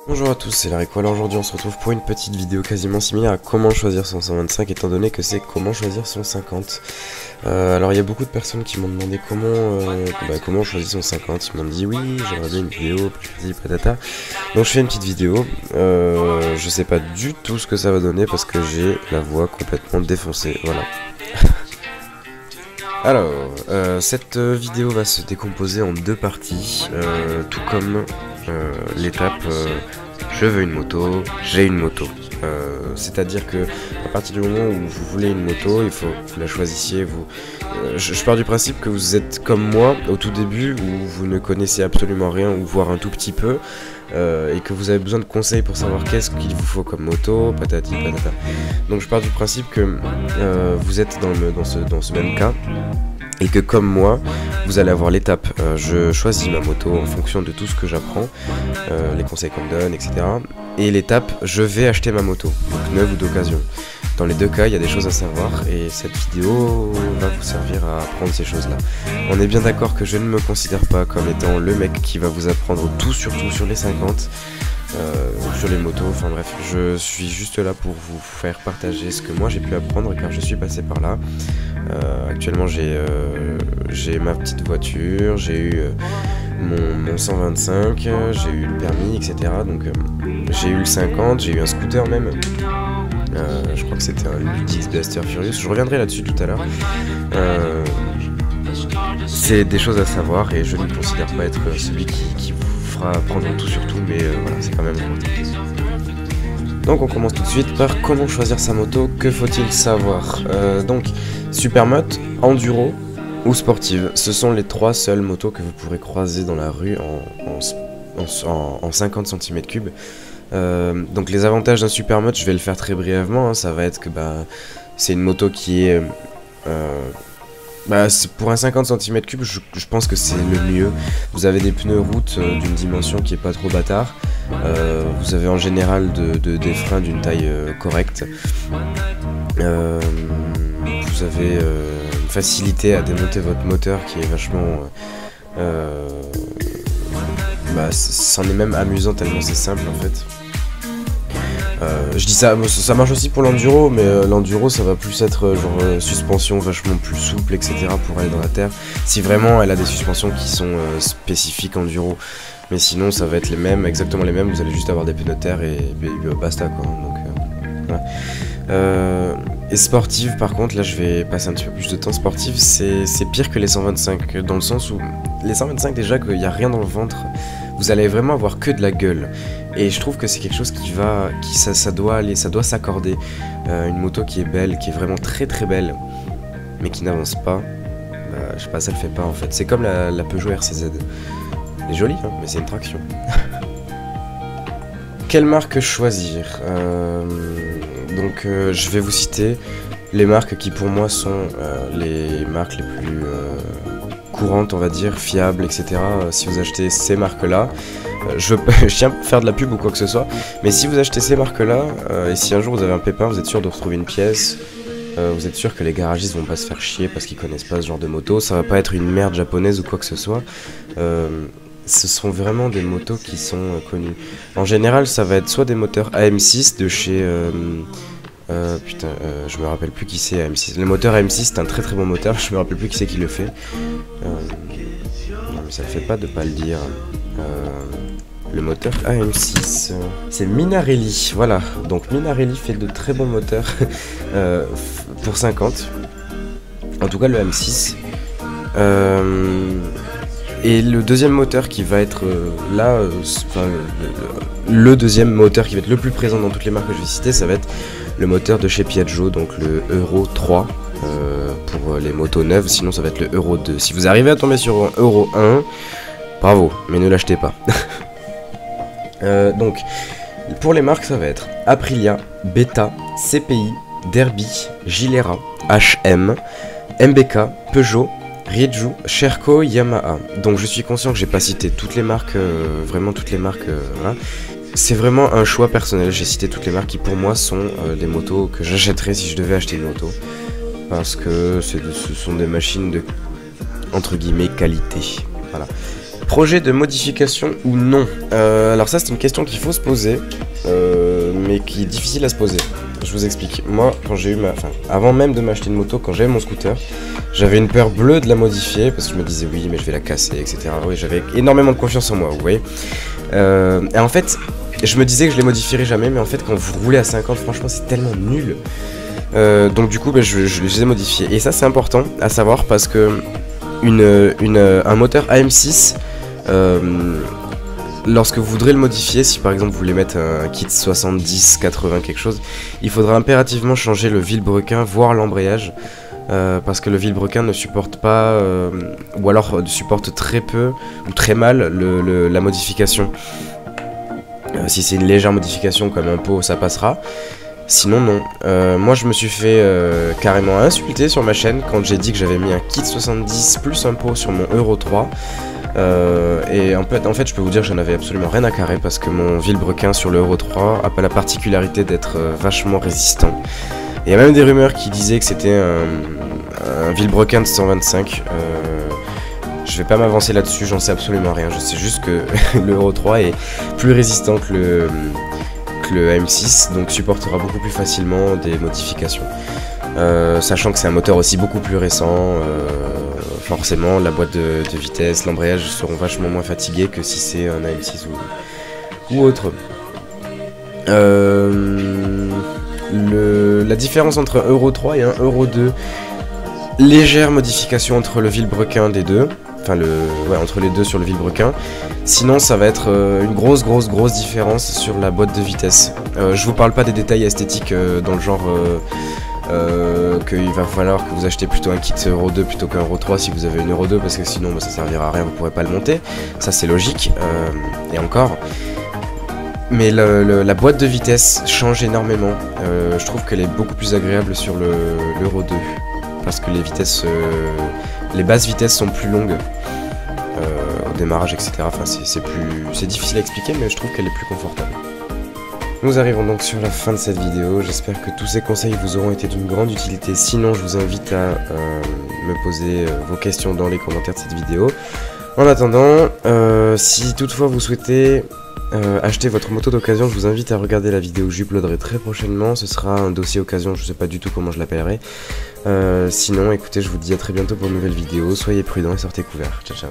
Bonjour à tous, c'est Larico. Alors aujourd'hui on se retrouve pour une petite vidéo quasiment similaire à comment choisir son 125 étant donné que c'est comment choisir son 50. Alors il y a beaucoup de personnes qui m'ont demandé comment choisir son 50. Ils m'ont dit oui, j'aimerais bien une vidéo, patati patata. Donc je fais une petite vidéo. Je sais pas du tout ce que ça va donner parce que j'ai la voix complètement défoncée, voilà. Alors, cette vidéo va se décomposer en deux parties, tout comme l'étape je veux une moto, j'ai une moto. C'est-à-dire que à partir du moment où vous voulez une moto, il faut que vous la choisissiez. Je pars du principe que vous êtes comme moi au tout début où vous ne connaissez absolument rien ou voire un tout petit peu. Et que vous avez besoin de conseils pour savoir qu'est-ce qu'il vous faut comme moto, patati patata. Donc je pars du principe que vous êtes dans ce même cas. Et que comme moi, vous allez avoir l'étape je choisis ma moto en fonction de tout ce que j'apprends, les conseils qu'on me donne, etc. Et l'étape je vais acheter ma moto, donc neuve ou d'occasion. Dans les deux cas, il y a des choses à savoir et cette vidéo va vous servir à apprendre ces choses-là. On est bien d'accord que je ne me considère pas comme étant le mec qui va vous apprendre tout sur les 50. Sur les motos, enfin bref, je suis juste là pour vous faire partager ce que moi j'ai pu apprendre car je suis passé par là. Actuellement j'ai ma petite voiture, j'ai eu mon 125, j'ai eu le permis, etc. Donc j'ai eu le 50, j'ai eu un scooter même. Je crois que c'était un Ludix Blaster Furious, je reviendrai là-dessus tout à l'heure. C'est des choses à savoir et je ne considère pas être celui qui vous fera apprendre tout sur tout, mais voilà, c'est quand même important. Donc on commence tout de suite par comment choisir sa moto, que faut-il savoir. Donc Supermoto, Enduro ou Sportive, ce sont les trois seules motos que vous pourrez croiser dans la rue en 50 cm3. Donc les avantages d'un Supermoto, je vais le faire très brièvement, hein, ça va être que c'est une moto qui est... pour un 50 cm3, je pense que c'est le mieux. Vous avez des pneus route d'une dimension qui est pas trop bâtard. Vous avez en général des freins d'une taille correcte. Vous avez une facilité à démonter votre moteur qui est vachement... c'en est même amusant tellement c'est simple en fait. Je dis ça marche aussi pour l'enduro, mais l'enduro ça va plus être suspension vachement plus souple, etc. pour aller dans la terre. Si vraiment elle a des suspensions qui sont spécifiques enduro, mais sinon ça va être les mêmes, exactement les mêmes. Vous allez juste avoir des pneus de terre et basta quoi. Donc, voilà. Et sportive par contre, là je vais passer un petit peu plus de temps. Sportive c'est pire que les 125 dans le sens où les 125 déjà qu'il n'y a rien dans le ventre, vous allez vraiment avoir que de la gueule. Et je trouve que c'est quelque chose ça doit s'accorder. Une moto qui est belle, qui est vraiment très très belle, mais qui n'avance pas, je sais pas, ça le fait pas en fait. C'est comme la Peugeot RCZ. Elle est jolie, hein, mais c'est une traction. Quelle marque choisir? Donc je vais vous citer les marques qui pour moi sont les marques les plus courantes, on va dire, fiables, etc. Si vous achetez ces marques-là, je tiens pas à faire de la pub ou quoi que ce soit, mais si vous achetez ces marques-là, et si un jour vous avez un pépin, vous êtes sûr de retrouver une pièce, vous êtes sûr que les garagistes vont pas se faire chier parce qu'ils connaissent pas ce genre de moto, ça va pas être une merde japonaise ou quoi que ce soit. Ce sont vraiment des motos qui sont connues. En général, ça va être soit des moteurs AM6 de chez... je me rappelle plus qui c'est AM6. Le moteur AM6 c'est un très très bon moteur, je me rappelle plus qui c'est qui le fait. Non mais ça le fait pas de pas le dire. Le moteur AM6, c'est Minarelli, voilà. Donc Minarelli fait de très bons moteurs pour 50. En tout cas le AM6. Et le deuxième moteur qui va être le deuxième moteur qui va être le plus présent dans toutes les marques que je vais citer, ça va être le moteur de chez Piaggio, donc le Euro 3 pour les motos neuves, sinon ça va être le Euro 2. Si vous arrivez à tomber sur un Euro 1, bravo, mais ne l'achetez pas. Donc, pour les marques, ça va être Aprilia, Beta, CPI, Derby, Gilera, HM, MBK, Peugeot, Riju, Sherco, Yamaha. Donc je suis conscient que j'ai pas cité toutes les marques, vraiment toutes les marques, voilà. C'est vraiment un choix personnel, j'ai cité toutes les marques qui pour moi sont des motos que j'achèterais si je devais acheter une moto. Parce que ce sont des machines de, entre guillemets, qualité. Voilà. Projet de modification ou non? Alors ça c'est une question qu'il faut se poser, mais qui est difficile à se poser. Je vous explique. Moi, quand j'ai eu avant même de m'acheter une moto, quand j'avais mon scooter, j'avais une peur bleue de la modifier parce que je me disais oui, mais je vais la casser, etc. Oui, j'avais énormément de confiance en moi, vous voyez. Et en fait, je me disais que je les modifierais jamais, mais en fait, quand vous roulez à 50, franchement, c'est tellement nul. Donc du coup, je les ai modifiés. Et ça, c'est important à savoir parce que un moteur AM6, lorsque vous voudrez le modifier, si par exemple vous voulez mettre un kit 70, 80, quelque chose, il faudra impérativement changer le vilebrequin, voire l'embrayage, parce que le vilebrequin ne supporte pas, ou alors supporte très peu ou très mal la modification. Si c'est une légère modification comme un pot, ça passera. Sinon non. Moi je me suis fait carrément insulter sur ma chaîne quand j'ai dit que j'avais mis un kit 70 plus un pot sur mon Euro 3. Et en fait je peux vous dire que j'en avais absolument rien à carrer parce que mon vilebrequin sur le Euro 3 a pas la particularité d'être vachement résistant. Il y a même des rumeurs qui disaient que c'était un vilebrequin de 125. Je vais pas m'avancer là-dessus, j'en sais absolument rien. Je sais juste que le Euro 3 est plus résistant que le AM6, donc supportera beaucoup plus facilement des modifications. Sachant que c'est un moteur aussi beaucoup plus récent, forcément la boîte de vitesse, l'embrayage seront vachement moins fatigués que si c'est un AM6 ou autre. La différence entre un Euro 3 et un Euro 2, légère modification entre le vilebrequin des deux, enfin entre les deux sur le vilebrequin. Sinon ça va être une grosse différence sur la boîte de vitesse. Je vous parle pas des détails esthétiques dans le genre qu'il va falloir que vous achetez plutôt un kit Euro 2 plutôt qu'un Euro 3 si vous avez une Euro 2 parce que sinon ça servira à rien, vous pourrez pas le monter. Ça c'est logique, et encore. Mais la boîte de vitesse change énormément. Je trouve qu'elle est beaucoup plus agréable sur l'Euro 2 parce que les basses vitesses sont plus longues au démarrage, etc. Enfin, c'est difficile à expliquer, mais je trouve qu'elle est plus confortable. Nous arrivons donc sur la fin de cette vidéo. J'espère que tous ces conseils vous auront été d'une grande utilité. Sinon, je vous invite à me poser vos questions dans les commentaires de cette vidéo. En attendant, si toutefois vous souhaitez acheter votre moto d'occasion, je vous invite à regarder la vidéo que j'uploaderai très prochainement. Ce sera un dossier occasion, je sais pas du tout comment je l'appellerai. Sinon, écoutez, je vous dis à très bientôt pour une nouvelle vidéo. Soyez prudents et sortez couverts. Ciao, ciao.